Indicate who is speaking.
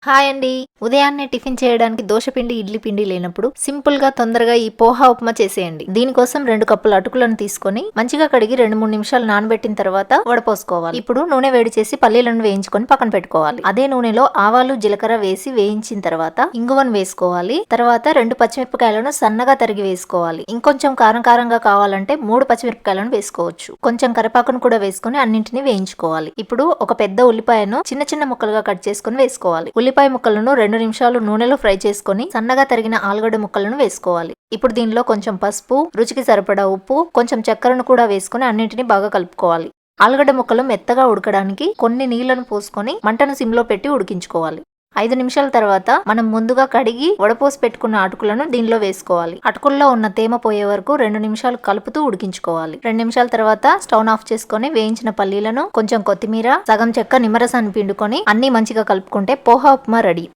Speaker 1: Hi అండి. ఉదయాన్నే tiffin చేయడానికి దోశపిండి, ఇడ్లీ పిండి లేనప్పుడు సింపుల్ గా తొందరగా ఈ పోహా ఉప్మా చేసేయండి. దీనికోసం 2 కప్పుల అటుకులను తీసుకొని మంచిగా కడిగి 2-3 నిమిషాలు నానబెట్టిన తర్వాత వడపోసుకోవాలి. ఇప్పుడు నూనె వేడి చేసి పల్లీలను వేయించుకొని పక్కన పెట్టుకోవాలి. అదే నూనెలో ఆవాలు, జీలకర్ర వేసి వేయించిన తర్వాత ఇంగువను వేసుకోవాలి. తర్వాత 2 పచ్చిమిరపకాయలను సన్నగా తరిగి వేసుకోవాలి. ఇంకొంచెం కారంగా కావాలంటే 3 పచ్చిమిరపకాయలను వేసుకోవచ్చు. కొంచెం కరివేపాకును కూడా వేసుకొని అన్నింటినీ వేయించుకోవాలి. ఇప్పుడు ఒక పెద్ద ఉల్లిపాయను చిన్న చిన్న ముక్కలుగా కట్ చేసుకొని వేసుకోవాలి. ఉల్లిపాయ ముక్కలను 2 నిమిషాలు నూనెలో ఫ్రై చేసుకొని సన్నగా తరిగిన ఆలుగడ్డ ముక్కలను వేసుకోవాలి. ఇప్పుడు దీనిలో కొంచెం పసుపు, రుచికి సరిపడా ఉప్పు, కొంచెం చక్కెరను కూడా వేసుకొని అన్నింటినీ బాగా కలుపుకోవాలి. ఆలుగడ్డ ముక్కలు మెత్తగా ఉడకడానికి కొన్ని నీళ్లను పోసుకొని మంటను సిమ్లో పెట్టి ఉడికించుకోవాలి. 5 నిమిషాల తర్వాత మనం ముందుగా కడిగి వడపోసి పెట్టుకున్న అటుకులను దీనిలో వేసుకోవాలి. అటుకుల్లో ఉన్న తేమ పోయే వరకు 2 నిమిషాలు కలుపుతూ ఉడికించుకోవాలి. 2 నిమిషాల తర్వాత స్టవ్ ఆఫ్ చేసుకొని వేయించిన పల్లీలను, కొంచెం కొత్తిమీర, సగం చెక్క నిమ్మరసాన్ని పిండుకొని అన్ని మంచిగా కలుపుకుంటే పోహా ఉప్మా రెడీ.